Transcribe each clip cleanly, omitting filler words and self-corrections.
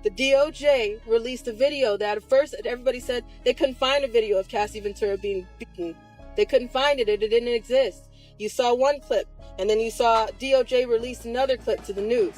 The DOJ released a video that at first everybody said they couldn't find a video of Cassie Ventura being beaten. They couldn't find it. It didn't exist. You saw one clip, and then you saw DOJ release another clip to the news.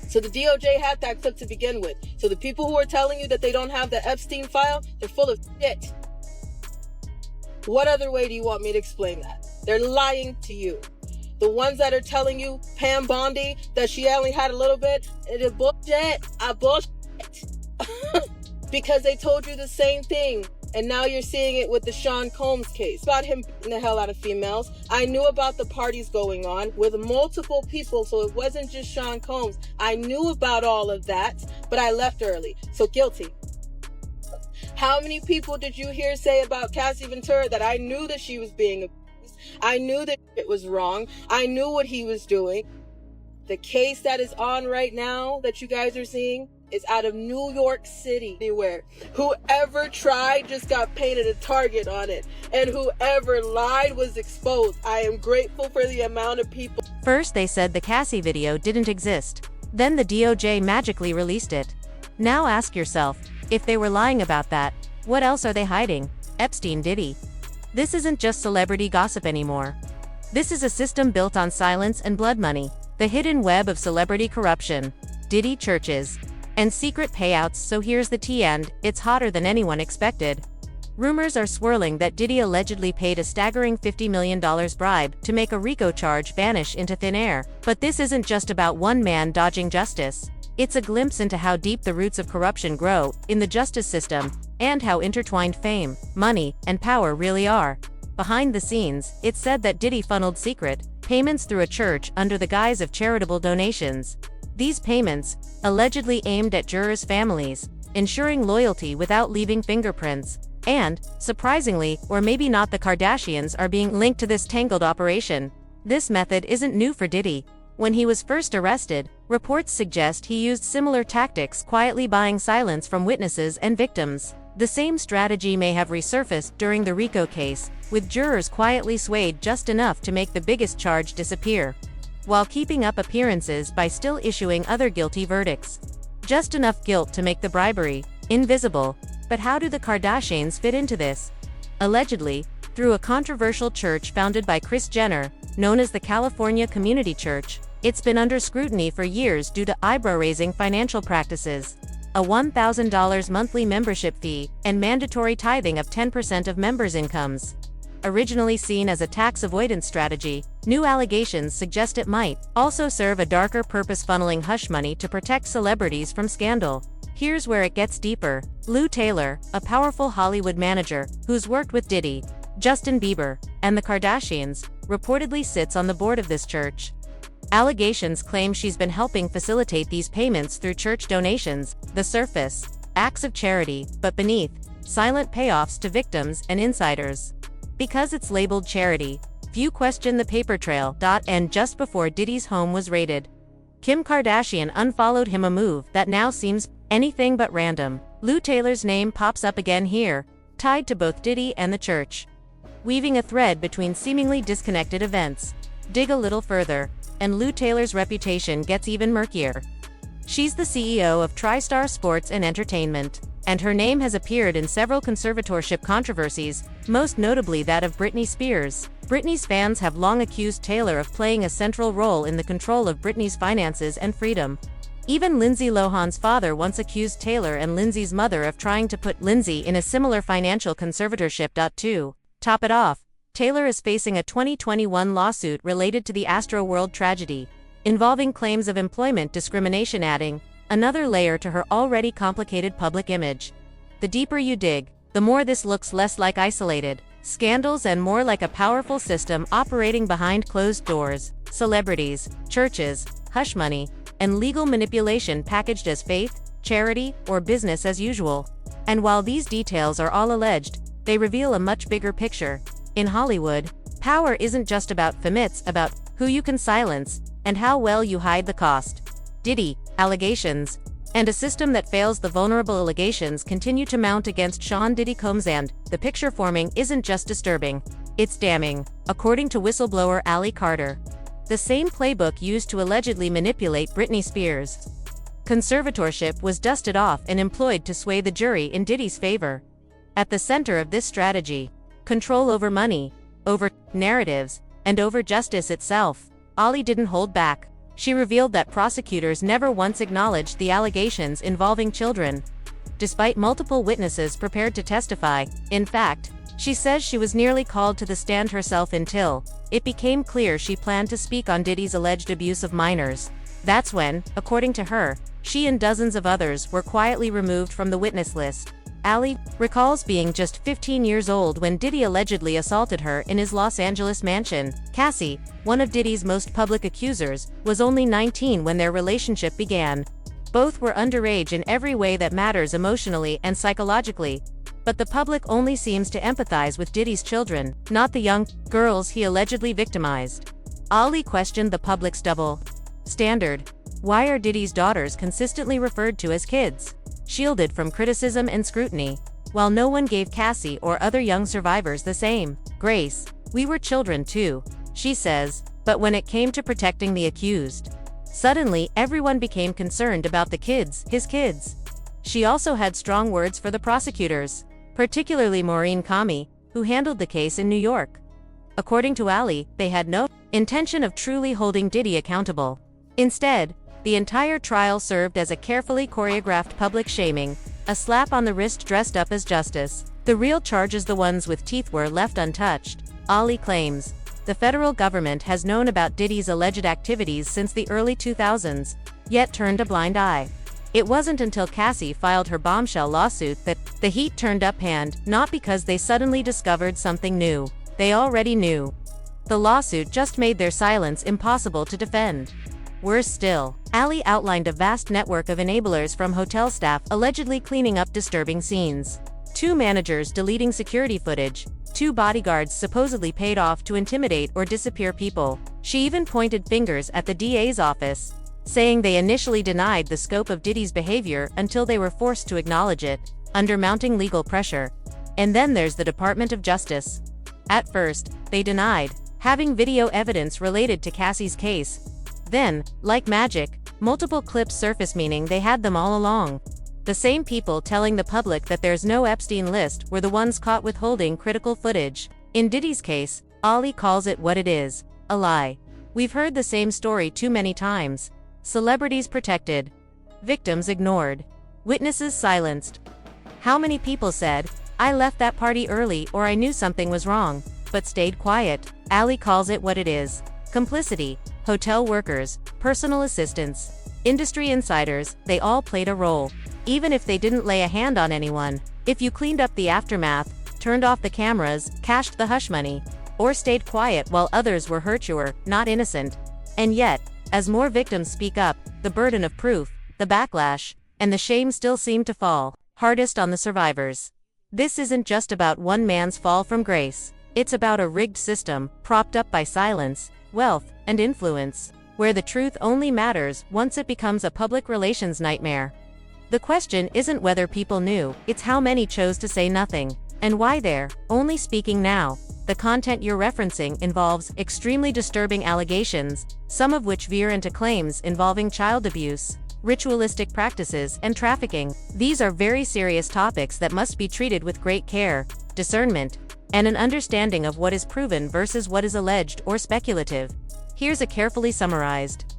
So the DOJ had that clip to begin with. So the people who are telling you that they don't have the Epstein file, they're full of shit. What other way do you want me to explain that? They're lying to you. The ones that are telling you, Pam Bondi, that she only had a little bit, it is bullshit. Bullshit. Because they told you the same thing. And now you're seeing it with the Sean Combs case. About him beating the hell out of females. I knew about the parties going on with multiple people, so it wasn't just Sean Combs. I knew about all of that, but I left early. So guilty. How many people did you hear say about Cassie Ventura that I knew that she was being abused? I knew that it was wrong. I knew what he was doing. The case that is on right now that you guys are seeing is out of New York City. Anywhere. Whoever tried just got painted a target on it. And whoever lied was exposed. I am grateful for the amount of people. First they said the Cassie video didn't exist. Then the DOJ magically released it. Now ask yourself, if they were lying about that, what else are they hiding? Epstein, Diddy. This isn't just celebrity gossip anymore. This is a system built on silence and blood money. The hidden web of celebrity corruption. Diddy churches. And secret payouts. So here's the tea, and it's hotter than anyone expected. Rumors are swirling that Diddy allegedly paid a staggering $50 million bribe to make a RICO charge vanish into thin air. But this isn't just about one man dodging justice. It's a glimpse into how deep the roots of corruption grow in the justice system, and how intertwined fame, money, and power really are. Behind the scenes, it's said that Diddy funneled secret payments through a church under the guise of charitable donations. These payments, allegedly aimed at jurors' families, ensuring loyalty without leaving fingerprints. And, surprisingly, or maybe not, the Kardashians are being linked to this tangled operation. This method isn't new for Diddy. When he was first arrested, reports suggest he used similar tactics, quietly buying silence from witnesses and victims. The same strategy may have resurfaced during the RICO case, with jurors quietly swayed just enough to make the biggest charge disappear, while keeping up appearances by still issuing other guilty verdicts. Just enough guilt to make the bribery invisible. But how do the Kardashians fit into this? Allegedly, through a controversial church founded by Kris Jenner, known as the California Community Church. It's been under scrutiny for years due to eyebrow-raising financial practices, a $1,000 monthly membership fee, and mandatory tithing of 10% of members' incomes. Originally seen as a tax avoidance strategy, new allegations suggest it might also serve a darker purpose, funneling hush money to protect celebrities from scandal. Here's where it gets deeper. Lou Taylor, a powerful Hollywood manager who's worked with Diddy, Justin Bieber, and the Kardashians, reportedly sits on the board of this church. Allegations claim she's been helping facilitate these payments through church donations, the surface, acts of charity, but beneath, silent payoffs to victims and insiders. Because it's labeled charity, few question the paper trail. And just before Diddy's home was raided, Kim Kardashian unfollowed him, a move that now seems anything but random. Lou Taylor's name pops up again here, tied to both Diddy and the church, weaving a thread between seemingly disconnected events. Dig a little further, and Lou Taylor's reputation gets even murkier. She's the CEO of TriStar Sports and Entertainment, and her name has appeared in several conservatorship controversies, most notably that of Britney Spears. Britney's fans have long accused Taylor of playing a central role in the control of Britney's finances and freedom. Even Lindsay Lohan's father once accused Taylor and Lindsay's mother of trying to put Lindsay in a similar financial conservatorship. To top it off, Taylor is facing a 2021 lawsuit related to the Astroworld tragedy, involving claims of employment discrimination, adding another layer to her already complicated public image. The deeper you dig, the more this looks less like isolated scandals and more like a powerful system operating behind closed doors. Celebrities, churches, hush money, and legal manipulation packaged as faith, charity, or business as usual. And while these details are all alleged, they reveal a much bigger picture. In Hollywood, power isn't just about fame, it's about who you can silence and how well you hide the cost. Diddy, allegations, and a system that fails. The vulnerable allegations continue to mount against Sean Diddy Combs, and the picture forming isn't just disturbing, it's damning. According to whistleblower Ali Carter, the same playbook used to allegedly manipulate Britney Spears Conservatorship was dusted off and employed to sway the jury in Diddy's favor. At the center of this strategy, control over money, over narratives, and over justice itself, Ali didn't hold back. She revealed that prosecutors never once acknowledged the allegations involving children, despite multiple witnesses prepared to testify. In fact, she says she was nearly called to the stand herself until it became clear she planned to speak on Diddy's alleged abuse of minors. That's when, according to her, she and dozens of others were quietly removed from the witness list. Ali recalls being just 15 years old when Diddy allegedly assaulted her in his Los Angeles mansion. Cassie, one of Diddy's most public accusers, was only 19 when their relationship began. Both were underage in every way that matters emotionally and psychologically. But the public only seems to empathize with Diddy's children, not the young girls he allegedly victimized. Ali questioned the public's double standard. Why are Diddy's daughters consistently referred to as kids, shielded from criticism and scrutiny, while no one gave Cassie or other young survivors the same grace? We were children too, she says, but when it came to protecting the accused, suddenly everyone became concerned about the kids, his kids. She also had strong words for the prosecutors, particularly Maureen Kami, who handled the case in New York. According to Ali, they had no intention of truly holding Diddy accountable. Instead, the entire trial served as a carefully choreographed public shaming, a slap on the wrist dressed up as justice. The real charges, the ones with teeth, were left untouched. Ali claims the federal government has known about Diddy's alleged activities since the early 2000s, yet turned a blind eye. It wasn't until Cassie filed her bombshell lawsuit that the heat turned up, and not because they suddenly discovered something new. They already knew. The lawsuit just made their silence impossible to defend. Worse still, Ali outlined a vast network of enablers, from hotel staff allegedly cleaning up disturbing scenes, 2 managers deleting security footage, 2 bodyguards supposedly paid off to intimidate or disappear people. She even pointed fingers at the DA's office, saying they initially denied the scope of Diddy's behavior until they were forced to acknowledge it, under mounting legal pressure. And then there's the Department of Justice. At first, they denied having video evidence related to Cassie's case. Then, like magic, multiple clips surfaced, meaning they had them all along. The same people telling the public that there's no Epstein list were the ones caught withholding critical footage. In Diddy's case, Ali calls it what it is: a lie. We've heard the same story too many times. Celebrities protected, victims ignored, witnesses silenced. How many people said, "I left that party early," or "I knew something was wrong," but stayed quiet? Ali calls it what it is: complicity. Hotel workers, personal assistants, industry insiders, they all played a role. Even if they didn't lay a hand on anyone, if you cleaned up the aftermath, turned off the cameras, cashed the hush money, or stayed quiet while others were hurt, you were not innocent. And yet, as more victims speak up, the burden of proof, the backlash, and the shame still seem to fall hardest on the survivors. This isn't just about one man's fall from grace. It's about a rigged system, propped up by silence, wealth, and influence, where the truth only matters once it becomes a public relations nightmare. The question isn't whether people knew, it's how many chose to say nothing, and why they're only speaking now. The content you're referencing involves extremely disturbing allegations, some of which veer into claims involving child abuse, ritualistic practices, and trafficking. These are very serious topics that must be treated with great care, discernment, and an understanding of what is proven versus what is alleged or speculative. Here's a carefully summarized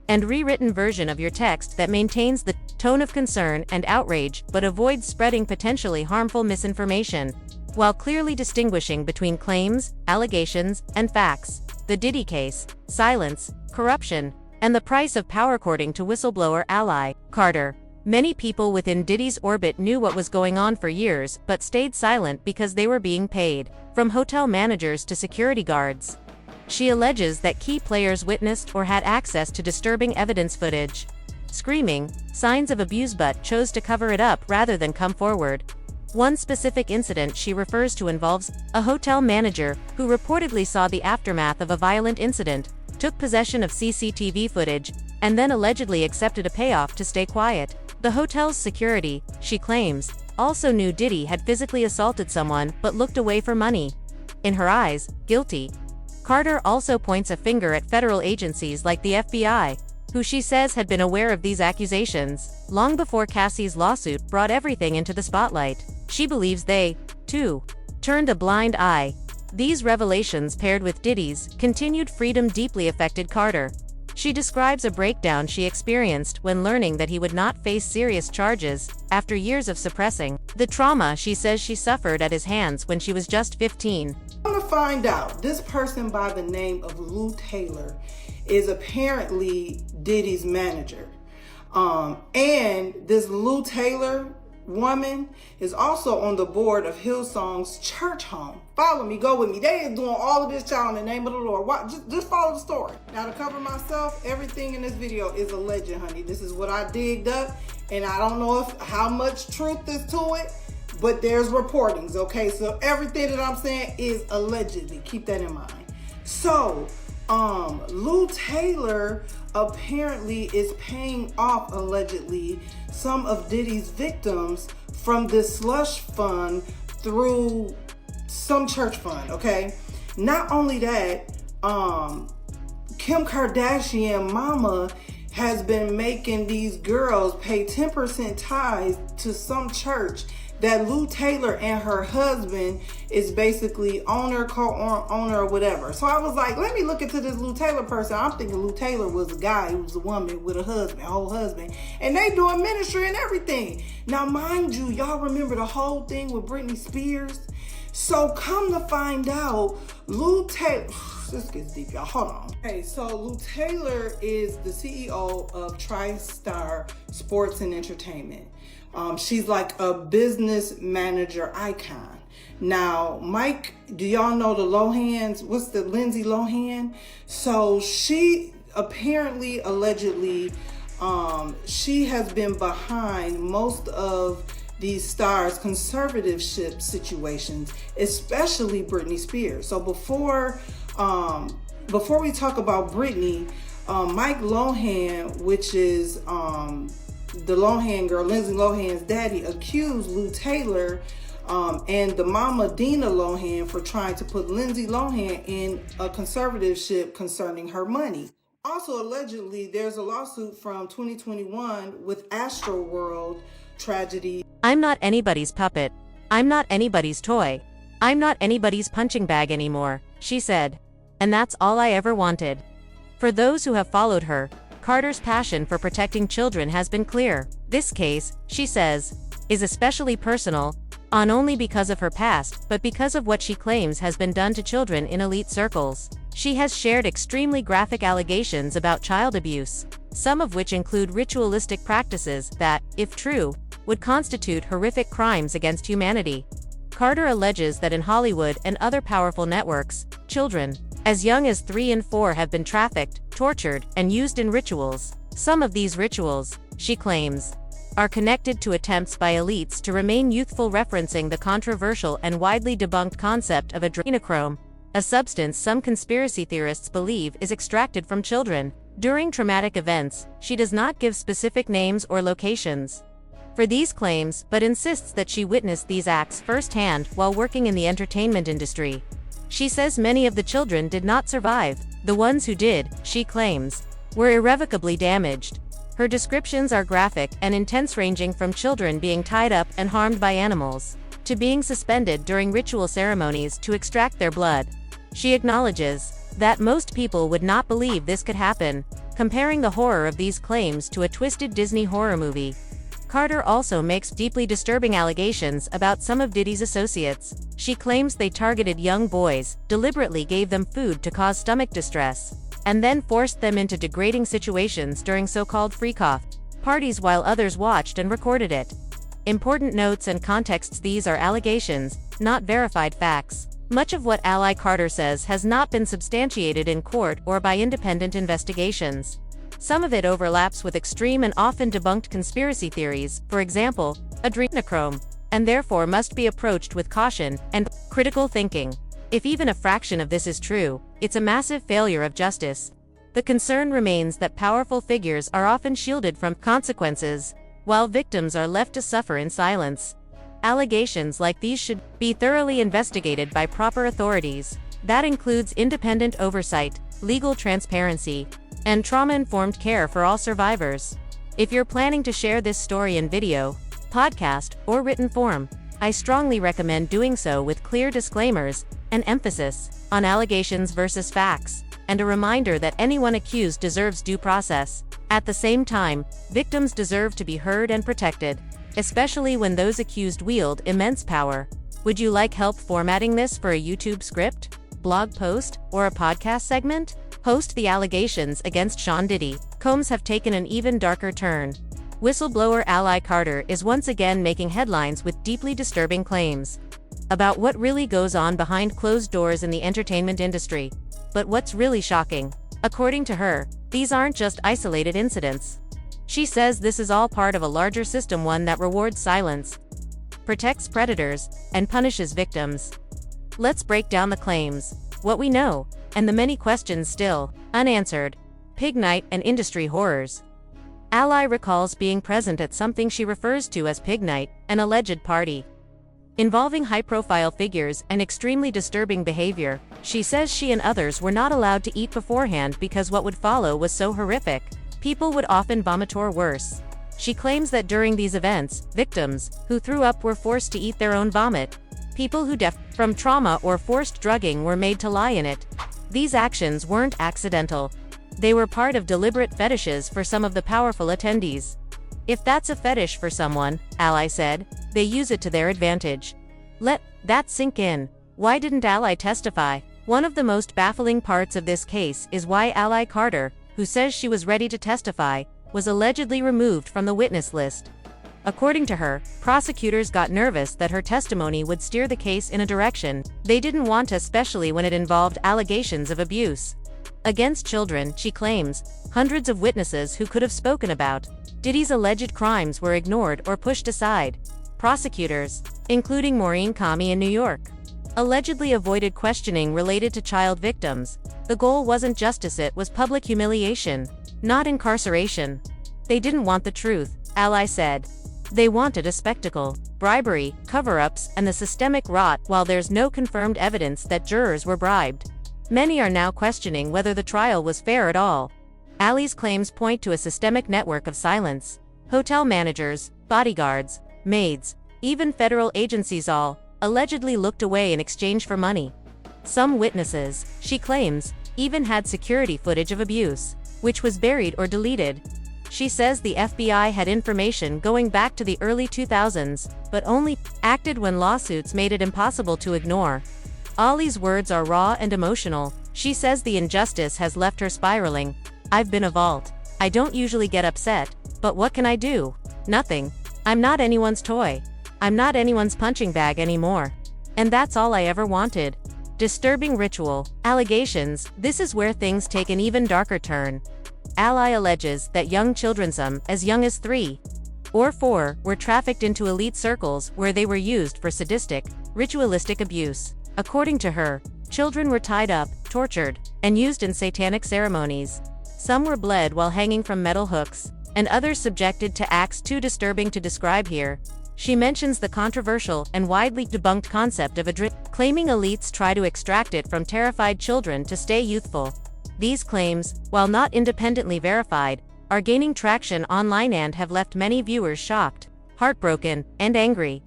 and rewritten version of your text that maintains the tone of concern and outrage but avoids spreading potentially harmful misinformation, while clearly distinguishing between claims, allegations, and facts. The Diddy case: silence, corruption, and the price of power. According to whistleblower ally Carter, many people within Diddy's orbit knew what was going on for years but stayed silent because they were being paid, from hotel managers to security guards. She alleges that key players witnessed or had access to disturbing evidence footage, screaming signs of abuse, but chose to cover it up rather than come forward. One specific incident she refers to involves a hotel manager who reportedly saw the aftermath of a violent incident, took possession of CCTV footage, and then allegedly accepted a payoff to stay quiet. The hotel's security, she claims, also knew Diddy had physically assaulted someone but looked away for money. In her eyes, guilty. Carter also points a finger at federal agencies like the FBI, who she says had been aware of these accusations long before Cassie's lawsuit brought everything into the spotlight. She believes they, too, turned a blind eye. These revelations, paired with Diddy's continued freedom, deeply affected Carter. She describes a breakdown she experienced when learning that he would not face serious charges after years of suppressing the trauma she says she suffered at his hands when she was just 15. I'm gonna find out this person by the name of Lou Taylor is apparently Diddy's manager. And this Lou Taylor woman is also on the board of Hillsong's church home. Follow me, go with me. They are doing all of this, child, in the name of the Lord. Just follow the story. Now, to cover myself, everything in this video is a legend, honey. This is what I digged up, and I don't know how much truth is to it, but there's reportings, okay? So everything that I'm saying is allegedly. Keep that in mind. So, Lou Taylor apparently is paying off, allegedly, some of Diddy's victims from this slush fund through some church fund, okay? Not only that, Kim Kardashian mama has been making these girls pay 10% tithes to some church that Lou Taylor and her husband is basically owner, co-owner, or whatever. So I was like, let me look into this Lou Taylor person. I'm thinking Lou Taylor was a guy who was a woman with a husband, whole husband, and they doing ministry and everything. Now, mind you, y'all remember the whole thing with Britney Spears? So come to find out, Lou Taylor, this gets deep, y'all, hold on. Okay, so Lou Taylor is the CEO of TriStar Sports and Entertainment. She's like a business manager icon. Now, Mike, do y'all know the Lohans? What's the Lindsay Lohan? So she apparently, allegedly, she has been behind most of these stars' conservatorship situations, especially Britney Spears. So before we talk about Britney, Mike Lohan, which is the Lohan girl, Lindsay Lohan's daddy, accused Lou Taylor and the mama Dina Lohan for trying to put Lindsay Lohan in a conservatorship concerning her money. Also, allegedly, there's a lawsuit from 2021 with Astroworld tragedy. I'm not anybody's puppet. I'm not anybody's toy. I'm not anybody's punching bag anymore, she said. And that's all I ever wanted. For those who have followed her, Carter's passion for protecting children has been clear. This case, she says, is especially personal, not only because of her past, but because of what she claims has been done to children in elite circles. She has shared extremely graphic allegations about child abuse, some of which include ritualistic practices that, if true, would constitute horrific crimes against humanity. Carter alleges that in Hollywood and other powerful networks, children, as young as 3 and 4, have been trafficked, tortured, and used in rituals. Some of these rituals, she claims, are connected to attempts by elites to remain youthful, referencing the controversial and widely debunked concept of adrenochrome, a substance some conspiracy theorists believe is extracted from children during traumatic events. She does not give specific names or locations for these claims, but insists that she witnessed these acts firsthand while working in the entertainment industry. She says many of the children did not survive. The ones who did, she claims, were irrevocably damaged. Her descriptions are graphic and intense, ranging from children being tied up and harmed by animals, to being suspended during ritual ceremonies to extract their blood. She acknowledges that most people would not believe this could happen, comparing the horror of these claims to a twisted Disney horror movie. Carter also makes deeply disturbing allegations about some of Diddy's associates. She claims they targeted young boys, deliberately gave them food to cause stomach distress, and then forced them into degrading situations during so-called freak-off parties while others watched and recorded it. Important notes and contexts: these are allegations, not verified facts. Much of what Ally Carter says has not been substantiated in court or by independent investigations. Some of it overlaps with extreme and often debunked conspiracy theories, for example, adrenochrome, and therefore must be approached with caution and critical thinking. If even a fraction of this is true, it's a massive failure of justice. The concern remains that powerful figures are often shielded from consequences, while victims are left to suffer in silence. Allegations like these should be thoroughly investigated by proper authorities. That includes independent oversight, legal transparency, and trauma-informed care for all survivors. If you're planning to share this story in video, podcast, or written form, I strongly recommend doing so with clear disclaimers, an emphasis on allegations versus facts, and a reminder that anyone accused deserves due process. At the same time, victims deserve to be heard and protected, especially when those accused wield immense power. Would you like help formatting this for a YouTube script, blog post, or a podcast segment? Post the allegations against Sean Diddy. Combs have taken an even darker turn. Whistleblower Ally Carter is once again making headlines with deeply disturbing claims about what really goes on behind closed doors in the entertainment industry. But what's really shocking? According to her, these aren't just isolated incidents. She says this is all part of a larger system, one that rewards silence, protects predators, and punishes victims. Let's break down the claims, what we know, and the many questions still unanswered. Pig night and industry horrors. Ally recalls being present at something she refers to as pig night, an alleged party involving high-profile figures and extremely disturbing behavior. She says she and others were not allowed to eat beforehand because what would follow was so horrific. People would often vomit or worse. She claims that during these events, victims who threw up were forced to eat their own vomit. People who died from trauma or forced drugging were made to lie in it. These actions weren't accidental. They were part of deliberate fetishes for some of the powerful attendees. If that's a fetish for someone, Ally said, they use it to their advantage. Let that sink in. Why didn't Ally testify? One of the most baffling parts of this case is why Ally Carter, who says she was ready to testify, was allegedly removed from the witness list. According to her, prosecutors got nervous that her testimony would steer the case in a direction they didn't want, especially when it involved allegations of abuse against children. She claims hundreds of witnesses who could have spoken about Diddy's alleged crimes were ignored or pushed aside. Prosecutors, including Maureen Comey in New York, allegedly avoided questioning related to child victims. The goal wasn't justice, it was public humiliation, not incarceration. They didn't want the truth, Ally said. They wanted a spectacle, bribery, cover-ups, and the systemic rot. While there's no confirmed evidence that jurors were bribed, many are now questioning whether the trial was fair at all. Ally's claims point to a systemic network of silence. Hotel managers, bodyguards, maids, even federal agencies all allegedly looked away in exchange for money. Some witnesses, she claims, even had security footage of abuse, which was buried or deleted. She says the FBI had information going back to the early 2000s, but only acted when lawsuits made it impossible to ignore. Ally's words are raw and emotional. She says the injustice has left her spiraling. I've been a vault. I don't usually get upset, but what can I do? Nothing. I'm not anyone's toy. I'm not anyone's punching bag anymore. And that's all I ever wanted. Disturbing ritual. Allegations. This is where things take an even darker turn. Ally alleges that young children, some as young as 3 or 4, were trafficked into elite circles where they were used for sadistic, ritualistic abuse. According to her, children were tied up, tortured, and used in satanic ceremonies. Some were bled while hanging from metal hooks, and others subjected to acts too disturbing to describe here. She mentions the controversial and widely debunked concept of adrenochrome, claiming elites try to extract it from terrified children to stay youthful. These claims, while not independently verified, are gaining traction online and have left many viewers shocked, heartbroken, and angry.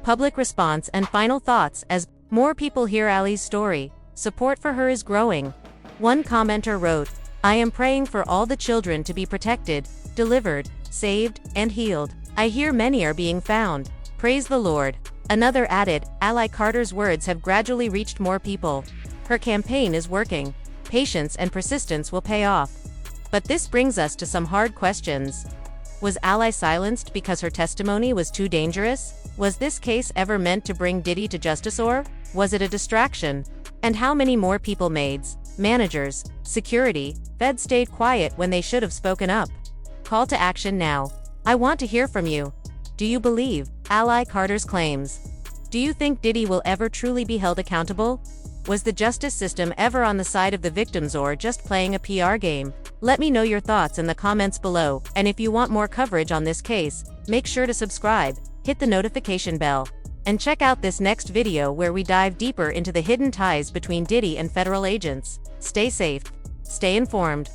Public response and final thoughts. As more people hear Ally's story, support for her is growing. One commenter wrote, "I am praying for all the children to be protected, delivered, saved, and healed. I hear many are being found. Praise the Lord." Another added, "Ally Carter's words have gradually reached more people. Her campaign is working. Patience and persistence will pay off." But this brings us to some hard questions. Was Ally silenced because her testimony was too dangerous? Was this case ever meant to bring Diddy to justice, or was it a distraction? And how many more people, maids, managers, security, feds, stayed quiet when they should have spoken up? Call to action now. I want to hear from you. Do you believe Ally Carter's claims? Do you think Diddy will ever truly be held accountable? Was the justice system ever on the side of the victims or just playing a PR game? Let me know your thoughts in the comments below, and if you want more coverage on this case, make sure to subscribe, hit the notification bell, and check out this next video where we dive deeper into the hidden ties between Diddy and federal agents. Stay safe, stay informed.